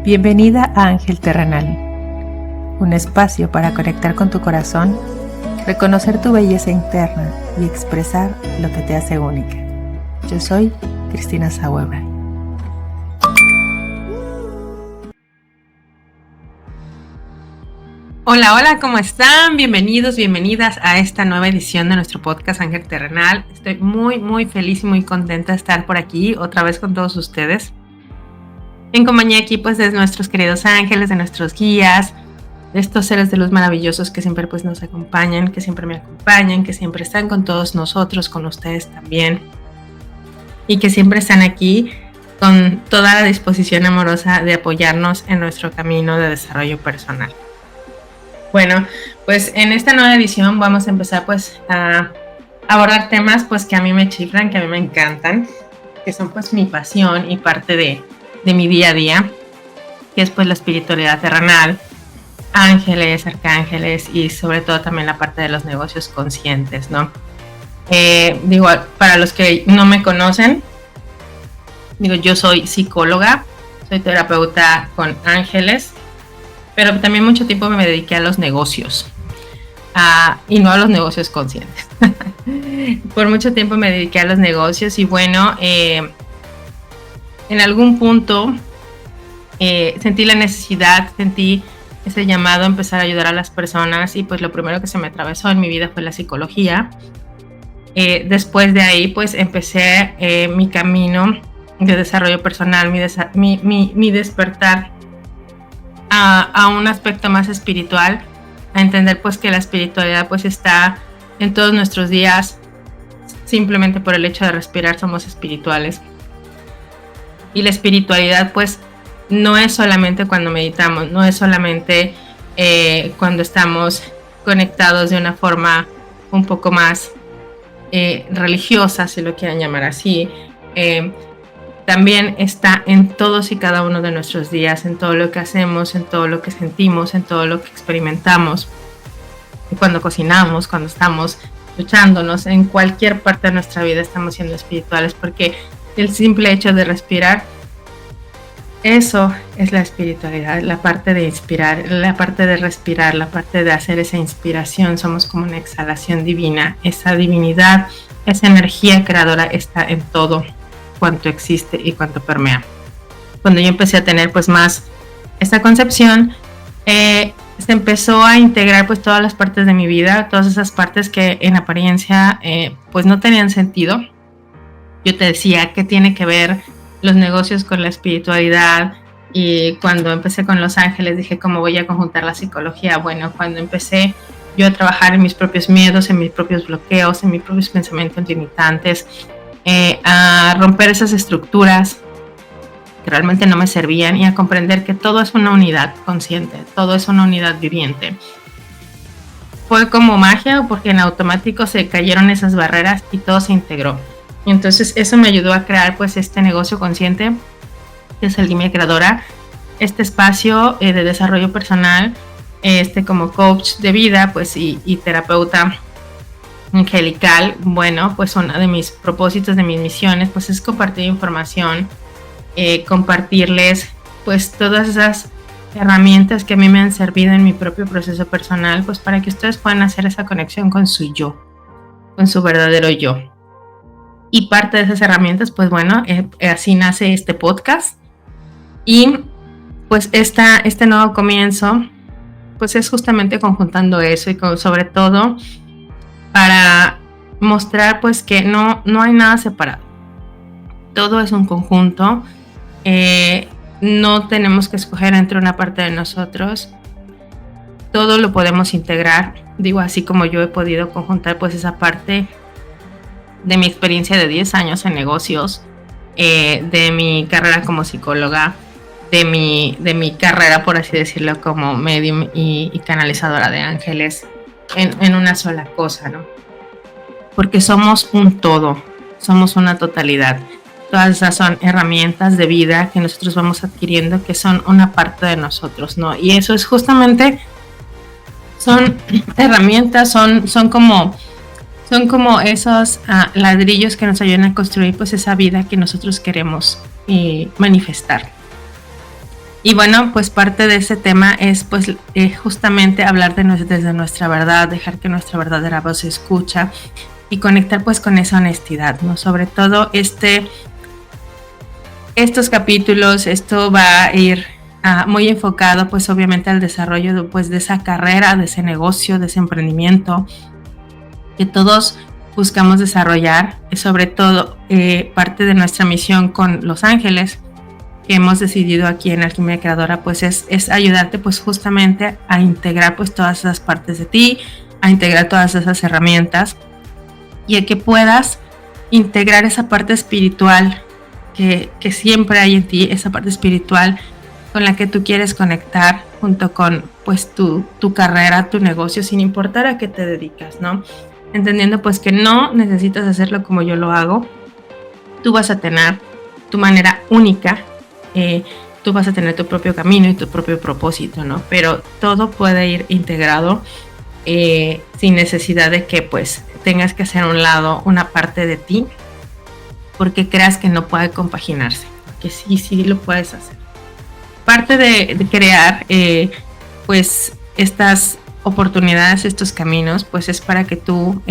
Bienvenida a Ángel Terrenal, un espacio para conectar con tu corazón, reconocer tu belleza interna y expresar lo que te hace única. Yo soy Cristina Saavedra. Hola, ¿cómo están? Bienvenidos, bienvenidas a esta nueva edición de nuestro podcast Ángel Terrenal. Estoy muy feliz y muy contenta de estar por aquí otra vez con todos ustedes. En compañía aquí pues de nuestros queridos ángeles, de nuestros guías, de estos seres de luz maravillosos que siempre pues nos acompañan, que siempre me acompañan, que siempre están con todos nosotros, con ustedes también. Y que siempre están aquí con toda la disposición amorosa de apoyarnos en nuestro camino de desarrollo personal. Bueno, pues en esta nueva edición vamos a empezar pues a abordar temas pues que a mí me chiflan, que a mí me encantan, que son pues mi pasión y parte de mi día a día, que es pues la espiritualidad terrenal, ángeles, arcángeles y sobre todo también la parte de los negocios conscientes, ¿no? Para los que no me conocen, yo soy psicóloga, soy terapeuta con ángeles, pero también mucho tiempo me dediqué a los negocios y no a los negocios conscientes. Por mucho tiempo me dediqué a los negocios y bueno, en algún punto sentí la necesidad, sentí ese llamado a empezar a ayudar a las personas y pues lo primero que se me atravesó en mi vida fue la psicología. Después de ahí pues empecé mi camino de desarrollo personal, mi despertar a un aspecto más espiritual, a entender pues que la espiritualidad pues está en todos nuestros días. Simplemente por el hecho de respirar somos espirituales, y la espiritualidad pues no es solamente cuando meditamos, no es solamente cuando estamos conectados de una forma un poco más religiosa, si lo quieren llamar así. También está en todos y cada uno de nuestros días, en todo lo que hacemos, en todo lo que sentimos, en todo lo que experimentamos. Cuando cocinamos, cuando estamos duchándonos, en cualquier parte de nuestra vida estamos siendo espirituales, porque el simple hecho de respirar, eso es la espiritualidad, la parte de inspirar, la parte de respirar, la parte de hacer esa inspiración. Somos como una exhalación divina, esa divinidad, esa energía creadora está en todo cuanto existe y cuanto permea. Cuando yo empecé a tener pues más esta concepción, se empezó a integrar pues todas las partes de mi vida, todas esas partes que en apariencia pues no tenían sentido. Yo te decía, ¿qué tiene que ver los negocios con la espiritualidad? Y cuando empecé con los ángeles dije, ¿cómo voy a conjuntar la psicología? Bueno, cuando empecé yo a trabajar en mis propios miedos, en mis propios bloqueos, en mis propios pensamientos limitantes, a romper esas estructuras que realmente no me servían y a comprender que todo es una unidad consciente, todo es una unidad viviente. Fue como magia, porque en automático se cayeron esas barreras y todo se integró. Y entonces eso me ayudó a crear pues este negocio consciente, que es Alquimia Creadora, este espacio de desarrollo personal, como coach de vida pues y terapeuta angelical. Bueno, pues uno de mis propósitos, de mis misiones, pues es compartir información, compartirles pues todas esas herramientas que a mí me han servido en mi propio proceso personal, pues para que ustedes puedan hacer esa conexión con su yo, con su verdadero yo. Y parte de esas herramientas, pues bueno, así nace este podcast. Y pues este nuevo comienzo, pues es justamente conjuntando eso y sobre todo para mostrar pues que no hay nada separado. Todo es un conjunto. No tenemos que escoger entre una parte de nosotros. Todo lo podemos integrar. Digo, así como yo he podido conjuntar pues esa parte de mi experiencia de 10 años en negocios, de mi carrera como psicóloga, de mi carrera, por así decirlo, como medium y canalizadora de ángeles, en una sola cosa, ¿no? Porque somos un todo, somos una totalidad. Todas esas son herramientas de vida que nosotros vamos adquiriendo, que son una parte de nosotros, ¿no? Y eso es justamente, son herramientas, son como esos ladrillos que nos ayudan a construir pues esa vida que nosotros queremos manifestar. Y bueno, pues parte de ese tema es pues justamente hablar desde nuestra verdad, dejar que nuestra verdadera voz se escucha y conectar pues con esa honestidad, ¿no? Sobre todo estos capítulos, esto va a ir muy enfocado pues obviamente al desarrollo pues, de esa carrera, de ese negocio, de ese emprendimiento que todos buscamos desarrollar, sobre todo parte de nuestra misión con Los Ángeles que hemos decidido aquí en Alquimia Creadora pues es ayudarte pues justamente a integrar pues todas esas partes de ti, a integrar todas esas herramientas y a que puedas integrar esa parte espiritual que siempre hay en ti, esa parte espiritual con la que tú quieres conectar junto con pues tu carrera, tu negocio, sin importar a qué te dedicas, ¿no? Entendiendo pues que no necesitas hacerlo como yo lo hago, tú vas a tener tu manera única, tú vas a tener tu propio camino y tu propio propósito, ¿no? Pero todo puede ir integrado sin necesidad de que pues tengas que hacer a un lado una parte de ti porque creas que no puede compaginarse, porque sí lo puedes hacer. Parte de crear pues estas oportunidades, estos caminos, pues es para que tú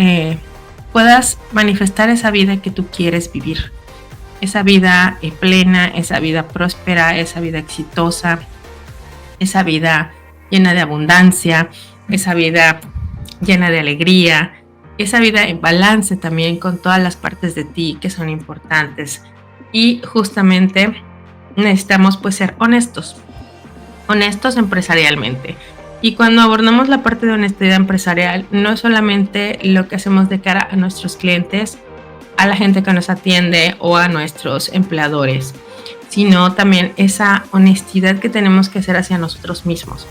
puedas manifestar esa vida que tú quieres vivir, esa vida plena, esa vida próspera, esa vida exitosa, esa vida llena de abundancia, esa vida llena de alegría, esa vida en balance también con todas las partes de ti que son importantes. Y justamente necesitamos pues ser honestos empresarialmente. Y cuando abordamos la parte de honestidad empresarial, no es solamente lo que hacemos de cara a nuestros clientes, a la gente que nos atiende o a nuestros empleadores, sino también esa honestidad que tenemos que hacer hacia nosotros mismos.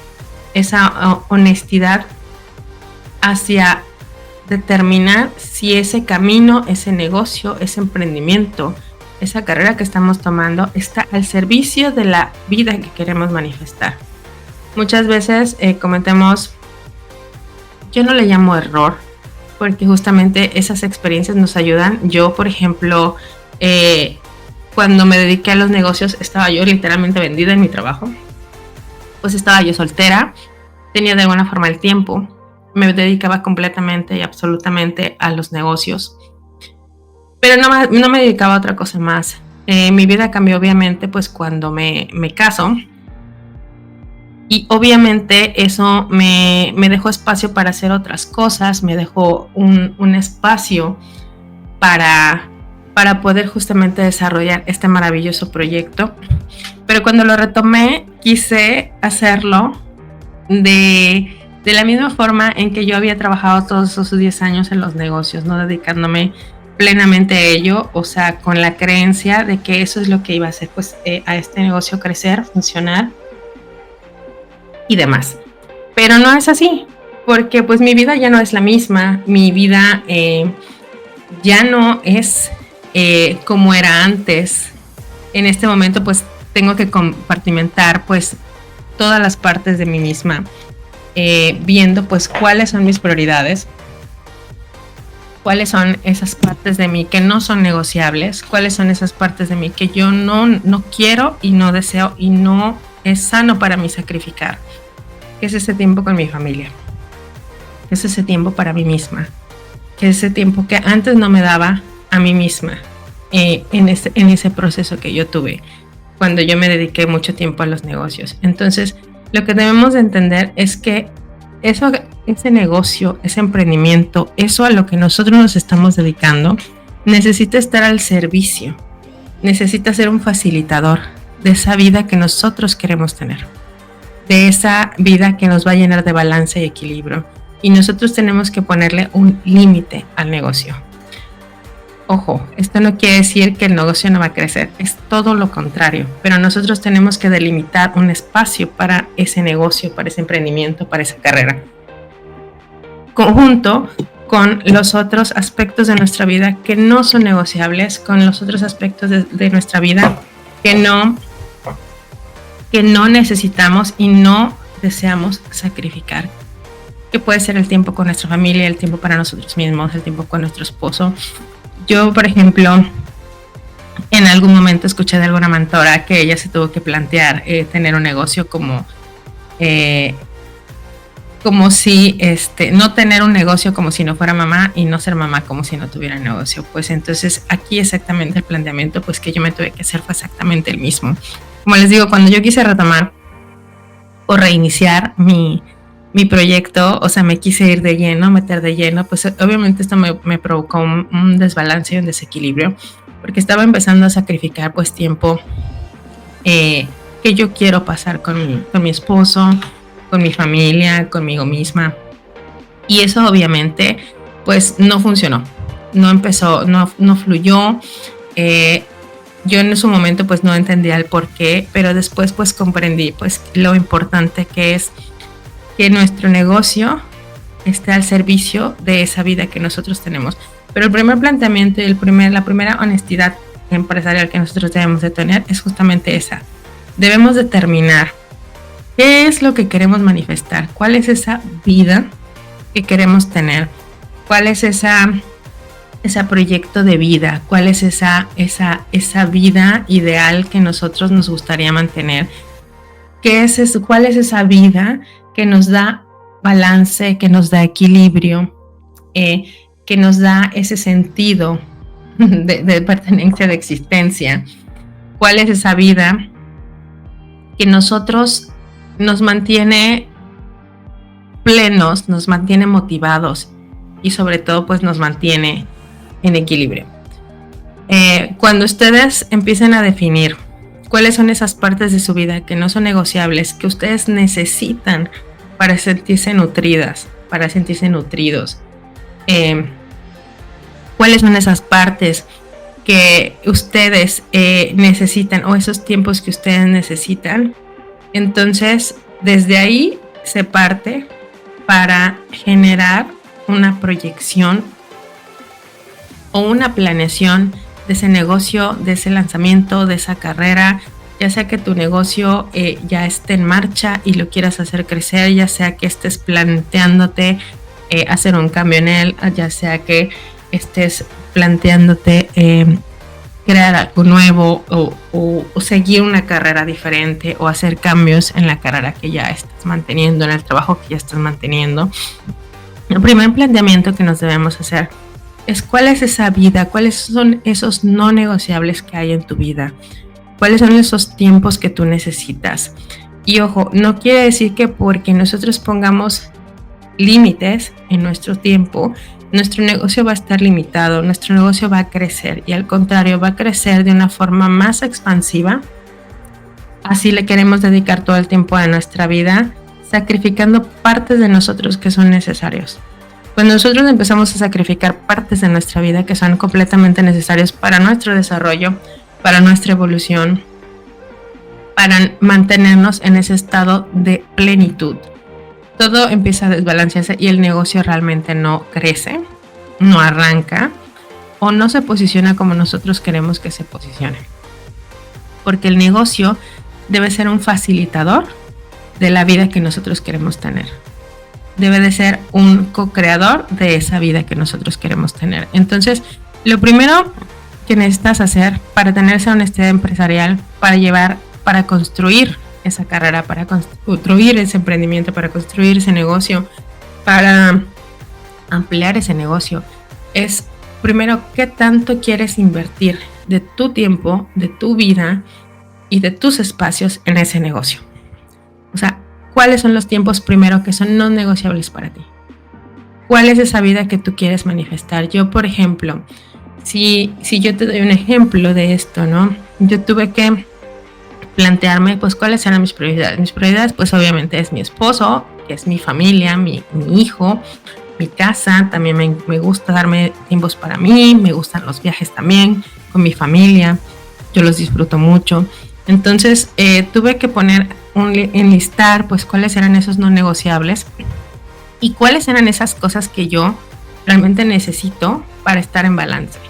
Esa honestidad hacia determinar si ese camino, ese negocio, ese emprendimiento, esa carrera que estamos tomando está al servicio de la vida que queremos manifestar. Muchas veces cometemos, yo no le llamo error, porque justamente esas experiencias nos ayudan. Yo, por ejemplo, cuando me dediqué a los negocios, estaba yo literalmente vendida en mi trabajo. Pues estaba yo soltera, tenía de alguna forma el tiempo, me dedicaba completamente y absolutamente a los negocios. Pero no me dedicaba a otra cosa más. Mi vida cambió obviamente pues cuando me caso. Y obviamente eso me dejó espacio para hacer otras cosas, me dejó un espacio para poder justamente desarrollar este maravilloso proyecto. Pero cuando lo retomé, quise hacerlo de la misma forma en que yo había trabajado todos esos 10 años en los negocios, no dedicándome plenamente a ello, o sea, con la creencia de que eso es lo que iba a hacer pues a este negocio crecer, funcionar y demás. Pero no es así, porque pues mi vida ya no es la misma, mi vida ya no es como era antes. En este momento pues tengo que compartimentar pues todas las partes de mí misma, viendo pues cuáles son mis prioridades, cuáles son esas partes de mí que no son negociables, cuáles son esas partes de mí que yo no quiero y no deseo y no es sano para mí sacrificar. Que es ese tiempo con mi familia, que es ese tiempo para mí misma, que es ese tiempo que antes no me daba a mí misma en ese proceso que yo tuve cuando yo me dediqué mucho tiempo a los negocios. Entonces, lo que debemos de entender es que ese negocio, ese emprendimiento, eso a lo que nosotros nos estamos dedicando, necesita estar al servicio, necesita ser un facilitador de esa vida que nosotros queremos tener, de esa vida que nos va a llenar de balance y equilibrio. Y nosotros tenemos que ponerle un límite al negocio. Ojo, esto no quiere decir que el negocio no va a crecer, es todo lo contrario, pero nosotros tenemos que delimitar un espacio para ese negocio, para ese emprendimiento, para esa carrera, conjunto con los otros aspectos de nuestra vida que no son negociables, con los otros aspectos de nuestra vida que no necesitamos y no deseamos sacrificar, que puede ser el tiempo con nuestra familia, el tiempo para nosotros mismos, el tiempo con nuestro esposo. Yo, por ejemplo, En algún momento escuché de alguna mentora que ella se tuvo que plantear tener un negocio como si no tener un negocio como si no fuera mamá y no ser mamá como si no tuviera negocio. Pues entonces aquí exactamente el planteamiento pues que yo me tuve que hacer fue exactamente el mismo. Como les digo, cuando yo quise retomar o reiniciar mi proyecto, o sea, me quise ir de lleno, meter de lleno, pues obviamente esto me provocó un desbalance y un desequilibrio, porque estaba empezando a sacrificar pues tiempo que yo quiero pasar con mi esposo, con mi familia, conmigo misma. Y eso obviamente pues no funcionó, no empezó, no fluyó. Yo en su momento pues no entendía el por qué, pero después pues comprendí pues lo importante que es que nuestro negocio esté al servicio de esa vida que nosotros tenemos. Pero el primer planteamiento y la primera honestidad empresarial que nosotros debemos de tener es justamente esa. Debemos determinar qué es lo que queremos manifestar, cuál es esa vida que queremos tener, cuál es ese proyecto de vida, cuál es esa vida ideal que nosotros nos gustaría mantener, cuál es esa vida que nos da balance, que nos da equilibrio, que nos da ese sentido de pertenencia, de existencia. ¿Cuál es esa vida que nosotros nos mantiene plenos, nos mantiene motivados y sobre todo pues nos mantiene en equilibrio? Cuando ustedes empiecen a definir cuáles son esas partes de su vida que no son negociables, que ustedes necesitan para sentirse nutridas, para sentirse nutridos, cuáles son esas partes que ustedes necesitan o esos tiempos que ustedes necesitan, entonces desde ahí se parte para generar una proyección o una planeación de ese negocio, de ese lanzamiento, de esa carrera, ya sea que tu negocio ya esté en marcha y lo quieras hacer crecer, ya sea que estés planteándote hacer un cambio en él, ya sea que estés planteándote crear algo nuevo o seguir una carrera diferente o hacer cambios en la carrera que ya estás manteniendo, en el trabajo que ya estás manteniendo. El primer planteamiento que nos debemos hacer es cuál es esa vida, cuáles son esos no negociables que hay en tu vida, cuáles son esos tiempos que tú necesitas. Y ojo, no quiere decir que porque nosotros pongamos límites en nuestro tiempo, nuestro negocio va a estar limitado, nuestro negocio va a crecer y al contrario va a crecer de una forma más expansiva. Así le queremos dedicar todo el tiempo a nuestra vida, sacrificando partes de nosotros que son necesarios. Cuando nosotros empezamos a sacrificar partes de nuestra vida que son completamente necesarios para nuestro desarrollo, para nuestra evolución, para mantenernos en ese estado de plenitud, todo empieza a desbalancearse y el negocio realmente no crece, no arranca o no se posiciona como nosotros queremos que se posicione. Porque el negocio debe ser un facilitador de la vida que nosotros queremos tener. Debe de ser un co-creador de esa vida que nosotros queremos tener. Entonces, lo primero que necesitas hacer para tener esa honestidad empresarial, para construir esa carrera, para construir ese emprendimiento, para construir ese negocio, para ampliar ese negocio, es primero qué tanto quieres invertir de tu tiempo, de tu vida y de tus espacios en ese negocio. O sea, ¿cuáles son los tiempos primero que son no negociables para ti? ¿Cuál es esa vida que tú quieres manifestar? Yo, por ejemplo, si yo te doy un ejemplo de esto, ¿no? Yo tuve que plantearme, pues, cuáles eran mis prioridades. Mis prioridades, pues, obviamente es mi esposo, que es mi familia, mi hijo, mi casa. También me gusta darme tiempos para mí, me gustan los viajes también con mi familia. Yo los disfruto mucho. Entonces, tuve que enlistar, pues, cuáles eran esos no negociables y cuáles eran esas cosas que yo realmente necesito para estar en balance.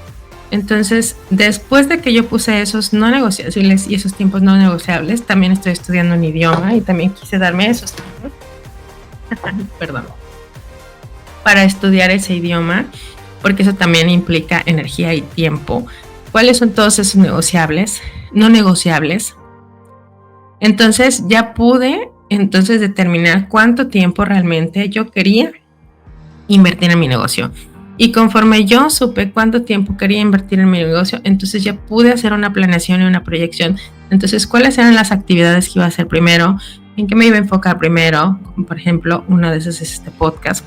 Entonces, después de que yo puse esos no negociables y esos tiempos no negociables, también estoy estudiando un idioma y también quise darme esos tiempos, perdón, para estudiar ese idioma, porque eso también implica energía y tiempo. cuáles son todos esos negociables, no negociables. Entonces ya pude determinar cuánto tiempo realmente yo quería invertir en mi negocio. Y conforme yo supe cuánto tiempo quería invertir en mi negocio, entonces ya pude hacer una planeación y una proyección. Entonces, ¿cuáles eran las actividades que iba a hacer primero? ¿En qué me iba a enfocar primero? Como por ejemplo, una de esas es este podcast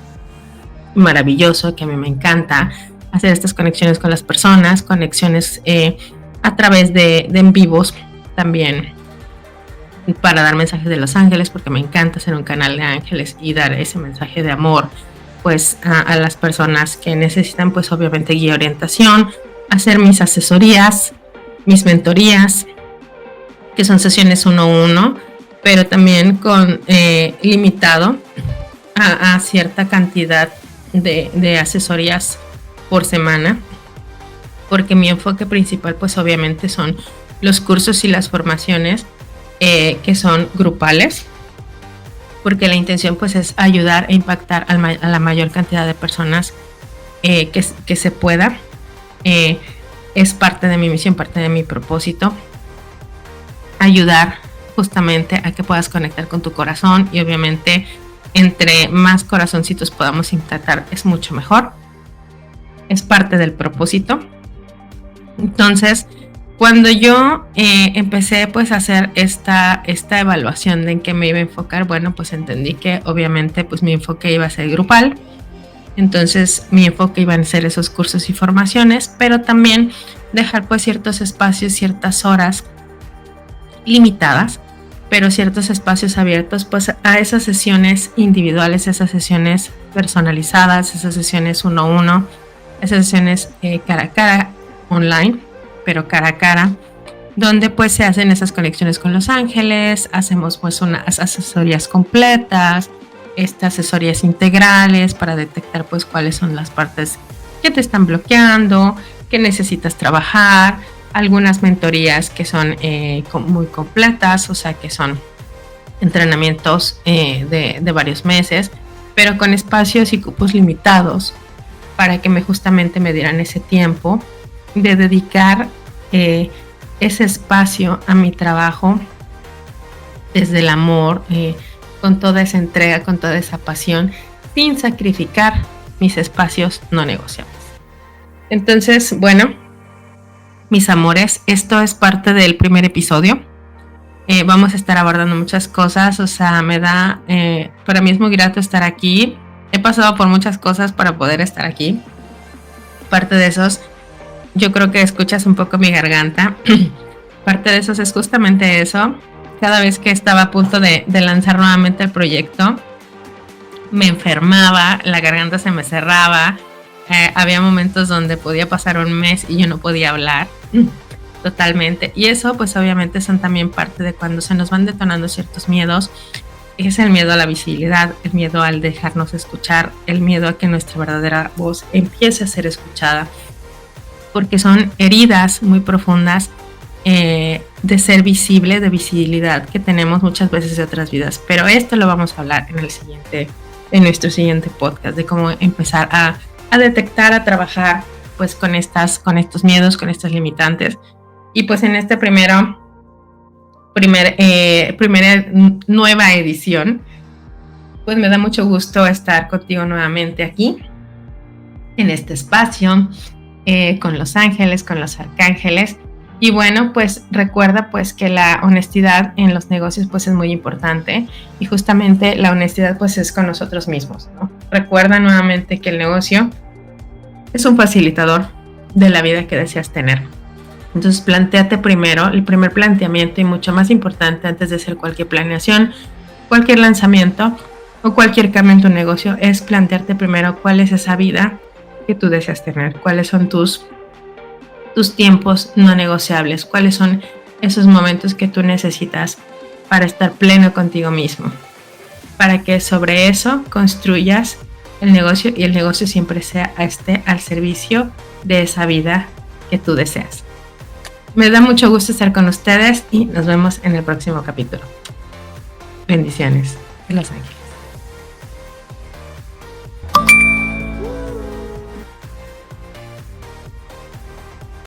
maravilloso que a mí me encanta, hacer estas conexiones con las personas, conexiones a través de en vivos también, para dar mensajes de los ángeles, porque me encanta hacer un canal de ángeles y dar ese mensaje de amor pues a las personas que necesitan pues obviamente guía y orientación, hacer mis asesorías, mis mentorías, que son sesiones 1-1, pero también con limitado a cierta cantidad de asesorías por semana, porque mi enfoque principal pues obviamente son los cursos y las formaciones que son grupales, porque la intención pues es ayudar e impactar a la mayor cantidad de personas que se pueda. Es parte de mi misión, parte de mi propósito, ayudar justamente a que puedas conectar con tu corazón, y obviamente entre más corazoncitos podamos impactar es mucho mejor. Es parte del propósito. Entonces, cuando yo empecé pues a hacer esta evaluación de en qué me iba a enfocar, bueno, pues entendí que obviamente pues mi enfoque iba a ser grupal. Entonces mi enfoque iban a ser esos cursos y formaciones, pero también dejar pues ciertos espacios, ciertas horas limitadas, pero ciertos espacios abiertos pues a esas sesiones individuales, esas sesiones personalizadas, esas sesiones 1-1, esas sesiones cara a cara, online, pero cara a cara, donde pues se hacen esas conexiones con los ángeles, hacemos pues unas asesorías completas, asesorías integrales para detectar pues cuáles son las partes que te están bloqueando, que necesitas trabajar, algunas mentorías que son muy completas, o sea que son entrenamientos de varios meses, pero con espacios y cupos limitados, para que justamente me dieran ese tiempo de dedicar ese espacio a mi trabajo desde el amor, con toda esa entrega, con toda esa pasión, sin sacrificar mis espacios no negociables. Entonces, bueno, mis amores, esto es parte del primer episodio. Vamos a estar abordando muchas cosas, o sea, para mí es muy grato estar aquí. He pasado por muchas cosas para poder estar aquí. Parte de esos, yo creo que escuchas un poco mi garganta. Parte de esos es justamente eso. Cada vez que estaba a punto de lanzar nuevamente el proyecto, me enfermaba, la garganta se me cerraba. Había momentos donde podía pasar un mes y yo no podía hablar totalmente. Y eso pues obviamente son también parte de cuando se nos van detonando ciertos miedos. Es el miedo a la visibilidad, el miedo al dejarnos escuchar, el miedo a que nuestra verdadera voz empiece a ser escuchada, porque son heridas muy profundas de ser visible, de visibilidad que tenemos muchas veces de otras vidas. Pero esto lo vamos a hablar en nuestro siguiente podcast, de cómo empezar a detectar, a trabajar pues con estos miedos, con estas limitantes. Y pues en este primera nueva edición, pues me da mucho gusto estar contigo nuevamente aquí en este espacio, con los ángeles, con los arcángeles. Y bueno, pues recuerda pues que la honestidad en los negocios pues es muy importante, y justamente la honestidad pues es con nosotros mismos, ¿no? Recuerda nuevamente que el negocio es un facilitador de la vida que deseas tener. Entonces plantéate primero, el primer planteamiento y mucho más importante antes de hacer cualquier planeación, cualquier lanzamiento o cualquier cambio en tu negocio, es plantearte primero cuál es esa vida que tú deseas tener, cuáles son tus tiempos no negociables, cuáles son esos momentos que tú necesitas para estar pleno contigo mismo, para que sobre eso construyas el negocio y el negocio siempre esté al servicio de esa vida que tú deseas. Me da mucho gusto estar con ustedes y nos vemos en el próximo capítulo. Bendiciones de Los Ángeles.